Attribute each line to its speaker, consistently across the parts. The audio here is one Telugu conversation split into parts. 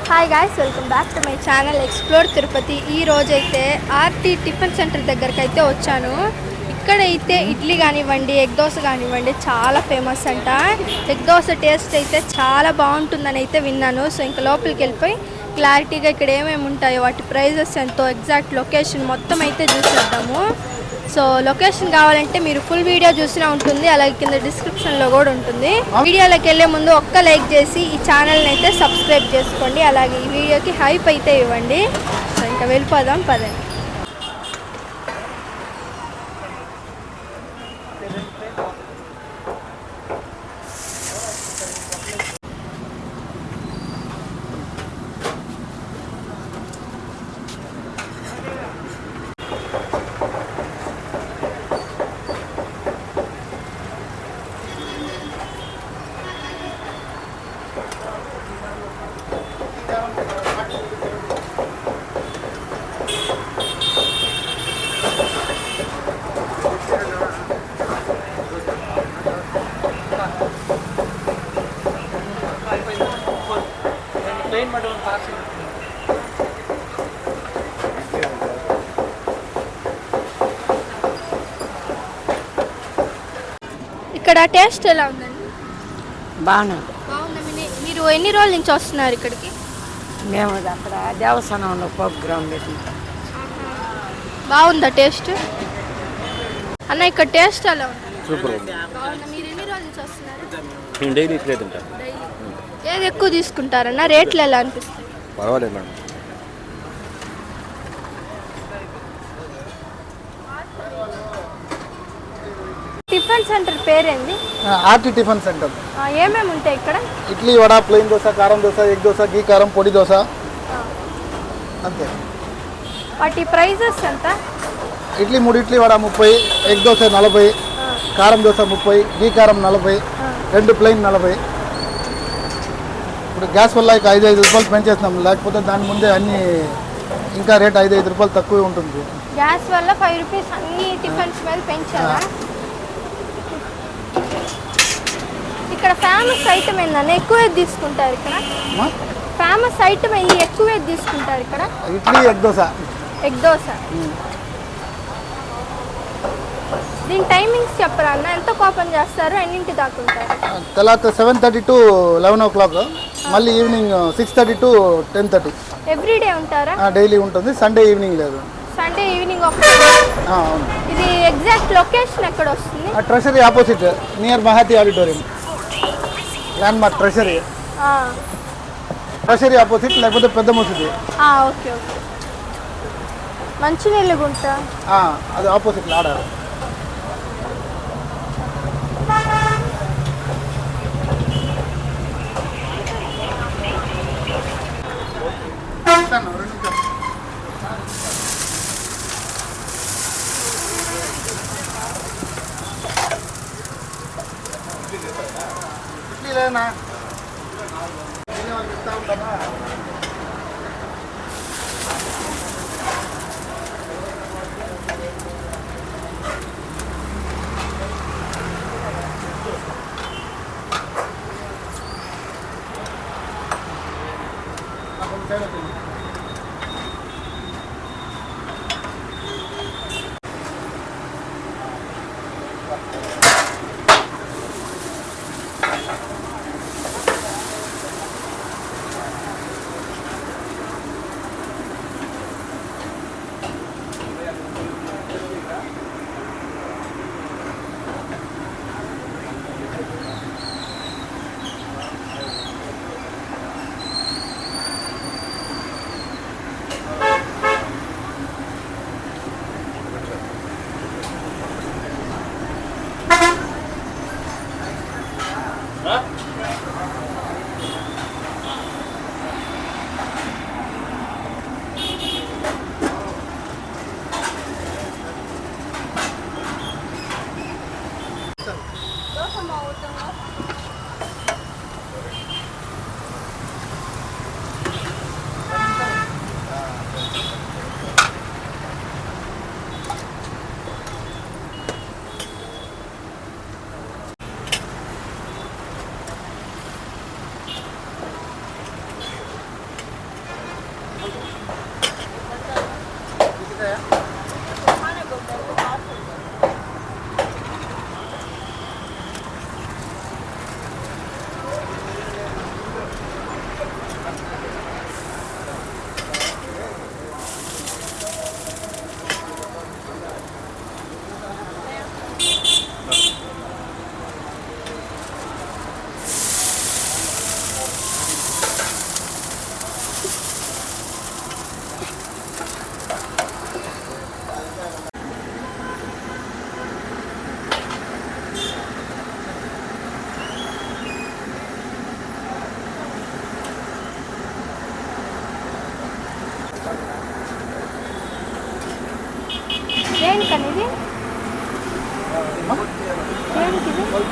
Speaker 1: Hi guys, welcome back to my channel explore Tirupati. ఈ రోజైతే ఆర్టీ టిఫిన్ సెంటర్ దగ్గరికి అయితే వచ్చాను. ఇక్కడైతే ఇడ్లీ కానివ్వండి, ఎగ్ దోశ కానివ్వండి చాలా ఫేమస్ అంట. ఎగ్ దోశ టేస్ట్ అయితే చాలా బాగుంటుందని అయితే విన్నాను. సో ఇంకా లోపలికి వెళ్ళిపోయి క్లారిటీగా ఇక్కడ ఏమేమి ఉంటాయో, వాటి ప్రైజెస్ ఎంతో, ఎగ్జాక్ట్ లొకేషన్ మొత్తం అయితే చూసేద్దాము. సో లొకేషన్ కావాలంటే మీరు ఫుల్ వీడియో చూసినా ఉంటుంది, అలాగే కింద డిస్క్రిప్షన్లో కూడా ఉంటుంది. వీడియోలోకి వెళ్ళే ముందు ఒక్క లైక్ చేసి ఈ ఛానల్ని అయితే సబ్స్క్రైబ్ చేసుకోండి, అలాగే ఈ వీడియోకి హైప్ అయితే ఇవ్వండి. సో ఇంకా వెళ్ళిపోదాం పదండి. ఇక్కడ టేస్ట్ ఎలా ఉందండి?
Speaker 2: బాగుంది.
Speaker 1: మీరు ఎన్ని రోజుల నుంచి వస్తున్నారు ఇక్కడికి?
Speaker 2: మేము అక్కడ దేవస్థానంలో ప్రోగ్రాం పెట్టింది.
Speaker 1: బాగుందా టేస్ట్? అన్న ఇక్కడ టేస్ట్ ఎలా ఉంది?
Speaker 3: సూపర్.
Speaker 1: మీరు ఎన్ని రోజుల నుంచి వస్తున్నారు?
Speaker 3: నేను డైలీ ఇక్కడే తింటా.
Speaker 1: ఏది ఎక్కువ తీసుకుంటారన్న? రేట్లు ఎలా అనిపిస్తాయి?
Speaker 3: పర్వాలేదు మేడం.
Speaker 1: టిఫిన్ సెంటర్ పేరేంది?
Speaker 4: RT tiffin centre.
Speaker 1: ఏమేమి ఉంటాయి ఇక్కడ?
Speaker 4: ఇడ్లీ, వడ, ప్లెయిన్ దోశ, కారం దోశ, ఎగ్ దోశ, గీ కారం, పొడి దోశ, అంతే.
Speaker 1: వాటి ప్రైజెస్ ఎంత?
Speaker 4: ఇడ్లీ 3 ఇడ్లీ, వడ 30, ఎగ్ దోశ 40, కారం దోశ 30, గీ కారం 40, 2 ప్లెయిన్ 40. ఇప్పుడు గ్యాస్ వల్ల ఇక 5 రూపాయలు పెంచేస్తున్నాం, లేకపోతే దాని ముందే అన్ని ఇంకా రేట్ 5 రూపాయలు తక్కువే ఉంటుంది.
Speaker 1: గ్యాస్ వల్ల 5 రూపీస్ అన్ని టిఫిన్స్ మీద పెంచారా? ఇక్కడ ఫేమస్ ఐటమ్ ఏందన్న? ఎక్కువ తీసుకుంటారు ఇక్కడ? ఫేమస్ ఐటమ్ ఏంది? ఎక్కువ తీసుకుంటారు ఇక్కడ?
Speaker 4: ఇడ్లీ, ఎగ్ దోశ.
Speaker 1: ఎగ్ దోశ. దీని టైమింగ్స్ చెప్పరా అన్న? ఎంత ఓపెన్ చేస్తారు, ఎన్నింటి దాకా ఉంటారు?
Speaker 4: తెల్లారి 7:30 to 11 o'clock, మళ్ళీ ఈవినింగ్ 6:30 to 10:30.
Speaker 1: ఎవ్రీడే ఉంటారా?
Speaker 4: డైలీ ఉంటుంది, సండే ఈవినింగ్ లేదు.
Speaker 1: సండే ఈవినింగ్ ఒకటి.
Speaker 4: అవును.
Speaker 1: ఇది ఎగ్జాక్ట్ లొకేషన్ ఎక్కడ వస్తుంది?
Speaker 4: Treasury opposite, near Mahathi auditorium, land mark treasury. Treasury opposite, లేకపోతే పెద్ద మసీదు.
Speaker 1: Okay okay. మంచినీళ్ళు గుంట
Speaker 4: అది ఆపోజిట్లో ఆడారు. ఇడ్లీలేనా ఇస్తా ఉంటామా?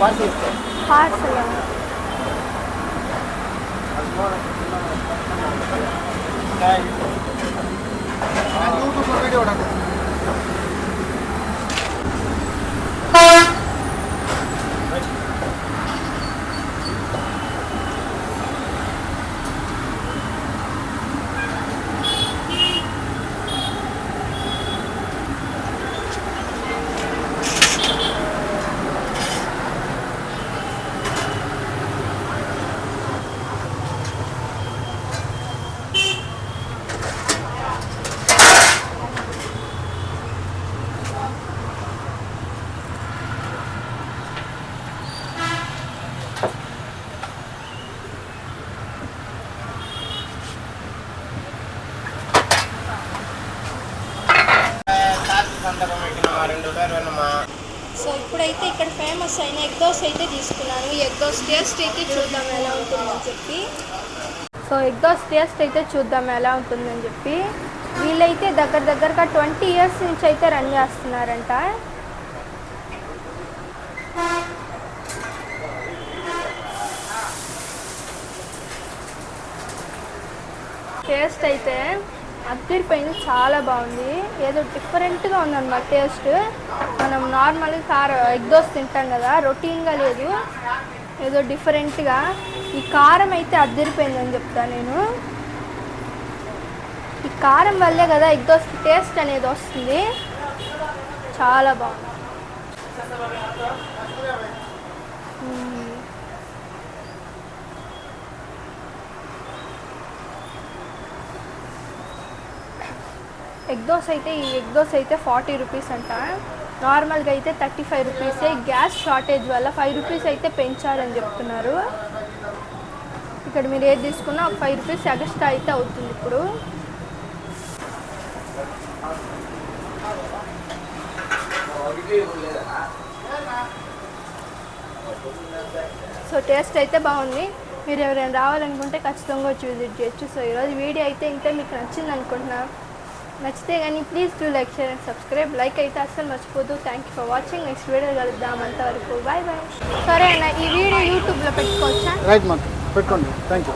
Speaker 4: పార్సల్
Speaker 1: పార్సల్
Speaker 4: యూట్యూబ్లో వీడియో
Speaker 1: సో ఇప్పుడైతే ఇక్కడ ఫేమస్ అయిన ఎగ్ దోశ అయితే తీసుకున్నాను. ఎగ్ దోశ టేస్ట్ అయితే చూద్దాం ఎలా ఉంటుందని చెప్పి. సో ఎగ్ దోశ టేస్ట్ అయితే చూద్దాం ఎలా ఉంటుందని చెప్పి వీళ్ళైతే దగ్గరగా 20 ఇయర్స్ నుంచి అయితే రన్ చేస్తున్నారంట. టేస్ట్ అయితే అద్దరిపోయింది, చాలా బాగుంది. ఏదో డిఫరెంట్గా ఉందన్నమాట టేస్ట్. మనం నార్మల్గా ఎగ్ దోశ తింటాం కదా, రొటీన్గా లేదు, ఏదో డిఫరెంట్గా. ఈ కారం అయితే అద్దరిపోయిందని చెప్తాను నేను. ఈ కారం వల్లే కదా ఎగ్ దోశ టేస్ట్ అనేది వస్తుంది. చాలా బాగుంది. ఈ ఎగ్ దోశ అయితే 40 రూపీస్ అంట. నార్మల్గా అయితే 35 రూపీసే. గ్యాస్ షార్టేజ్ వల్ల 5 రూపీస్ అయితే పెంచారని చెప్తున్నారు. ఇక్కడ మీరు ఏది తీసుకున్నా ఒక 5 రూపీస్ ఎక్స్ట్రా అయితే అవుతుంది ఇప్పుడు. సో టేస్ట్ అయితే బాగుంది. మీరు ఎవరైనా రావాలనుకుంటే ఖచ్చితంగా వచ్చి విజిట్ చేయొచ్చు. సో ఈరోజు వీడియో అయితే ఇంతే. మీకు నచ్చింది అనుకుంటున్నాను. నచ్చితే కానీ please do like, share and subscribe. Like అయితే అస్సలు మర్చిపోదు. Thank you for watching. Next video కలుద్దాం. అంతవరకు బాయ్ బాయ్. సరే అన్న, ఈ వీడియో యూట్యూబ్లో పెట్టుకోవచ్చా?
Speaker 4: రైట్ మాకు పెట్టుకోండి. Thank you.